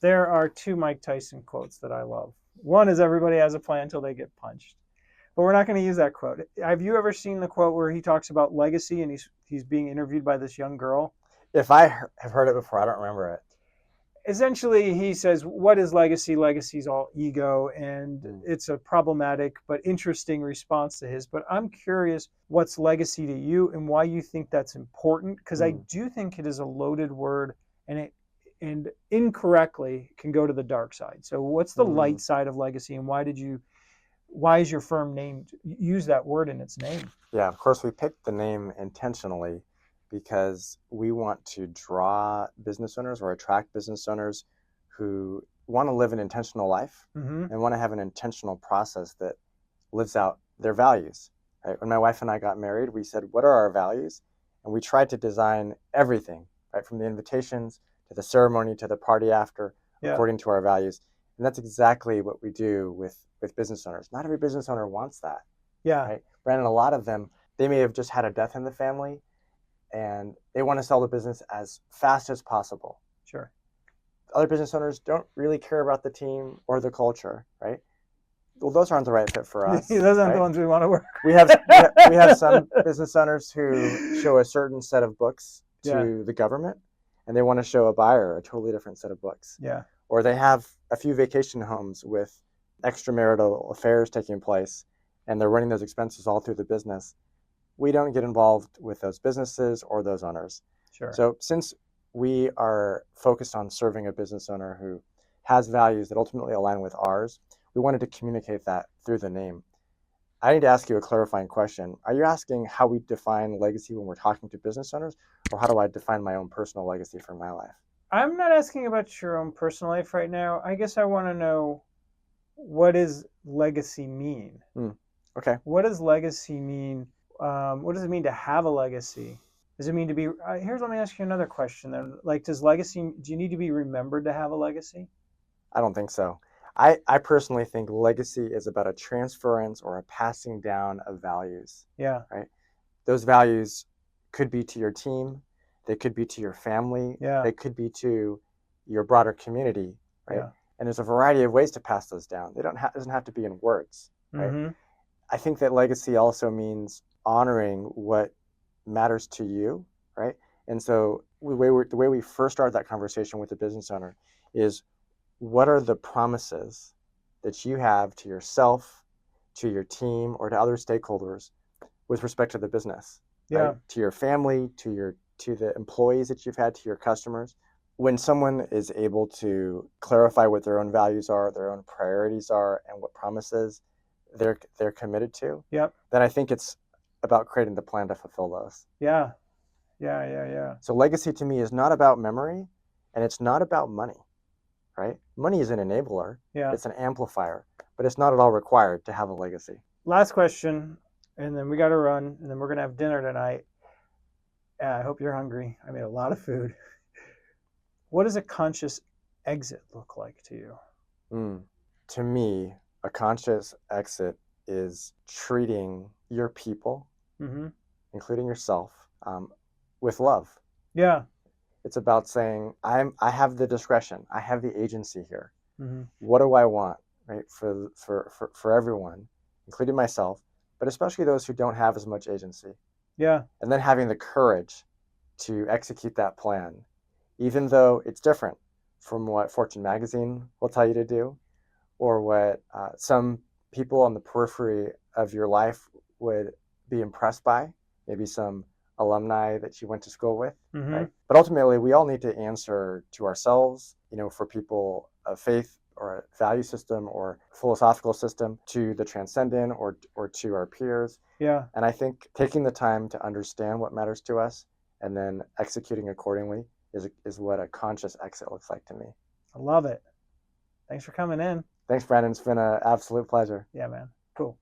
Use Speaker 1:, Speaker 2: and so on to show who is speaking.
Speaker 1: There are two Mike Tyson quotes that I love. One is everybody has a plan until they get punched. But we're not going to use that quote. Have you ever seen the quote where he talks about legacy and he's being interviewed by this young girl?
Speaker 2: If I have heard it before, I don't remember it.
Speaker 1: Essentially, he says, what is legacy? Legacy is all ego, and it's a problematic but interesting response to his. But I'm curious, what's legacy to you and why you think that's important? Because I do think it is a loaded word, and incorrectly can go to the dark side. So what's the light side of legacy, and why is your firm named, use that word in its name?
Speaker 2: Yeah, of course, we picked the name intentionally because we want to draw business owners or attract business owners who want to live an intentional life and want to have an intentional process that lives out their values. Right? When my wife and I got married, we said, what are our values? And we tried to design everything, right, from the invitations to the ceremony to the party after, according to our values. And that's exactly what we do with business owners. Not every business owner wants that.
Speaker 1: Yeah.
Speaker 2: Right? Brandon, a lot of them, they may have just had a death in the family and they want to sell the business as fast as possible.
Speaker 1: Sure.
Speaker 2: Other business owners don't really care about the team or the culture, right? Well, those aren't the right fit for us.
Speaker 1: Those aren't the ones we want to work
Speaker 2: with. We have some business owners who show a certain set of books to the government, and they want to show a buyer a totally different set of books.
Speaker 1: Yeah.
Speaker 2: Or they have a few vacation homes with extramarital affairs taking place, and they're running those expenses all through the business. We don't get involved with those businesses or those owners.
Speaker 1: Sure.
Speaker 2: So since we are focused on serving a business owner who has values that ultimately align with ours, we wanted to communicate that through the name. I need to ask you a clarifying question. Are you asking how we define legacy when we're talking to business owners, or how do I define my own personal legacy for my life?
Speaker 1: I'm not asking about your own personal life right now. I guess I want to know, what does legacy mean?
Speaker 2: Okay.
Speaker 1: What does legacy mean? What does it mean to have a legacy? Does it mean to be, let me ask you another question then. Like, do you need to be remembered to have a legacy?
Speaker 2: I don't think so. I personally think legacy is about a transference or a passing down of values.
Speaker 1: Yeah.
Speaker 2: Right? Those values could be to your team. They could be to your family.
Speaker 1: Yeah.
Speaker 2: They could be to your broader community. Right?
Speaker 1: Yeah.
Speaker 2: And there's a variety of ways to pass those down. It doesn't have to be in words. Right? I think that legacy also means honoring what matters to you, right? And so the way we first started that conversation with the business owner is, what are the promises that you have to yourself, to your team, or to other stakeholders with respect to the business?
Speaker 1: Yeah.
Speaker 2: Right? To your family, to the employees that you've had, to your customers. When someone is able to clarify what their own values are, their own priorities are, and what promises they're committed to, then I think it's about creating the plan to fulfill those.
Speaker 1: Yeah.
Speaker 2: So legacy to me is not about memory, and it's not about money, right? Money is an enabler.
Speaker 1: Yeah.
Speaker 2: It's an amplifier, but it's not at all required to have a legacy.
Speaker 1: Last question, and then we got to run, and then we're going to have dinner tonight. I hope you're hungry. I made a lot of food. What does a conscious exit look like to you?
Speaker 2: To me, a conscious exit is treating your people, including yourself, with love.
Speaker 1: Yeah.
Speaker 2: It's about saying, I have the discretion. I have the agency here. What do I want, right? For everyone, including myself, but especially those who don't have as much agency.
Speaker 1: Yeah.
Speaker 2: And then having the courage to execute that plan, even though it's different from what Fortune magazine will tell you to do, or what some people on the periphery of your life would be impressed by, maybe some alumni that you went to school with, right? But ultimately, we all need to answer to ourselves, for people of faith or a value system or philosophical system, to the transcendent or to our peers.
Speaker 1: Yeah.
Speaker 2: And I think taking the time to understand what matters to us and then executing accordingly is what a conscious exit looks like to me.
Speaker 1: I love it. Thanks for coming in.
Speaker 2: Thanks, Brandon. It's been an absolute pleasure.
Speaker 1: Yeah, man. Cool.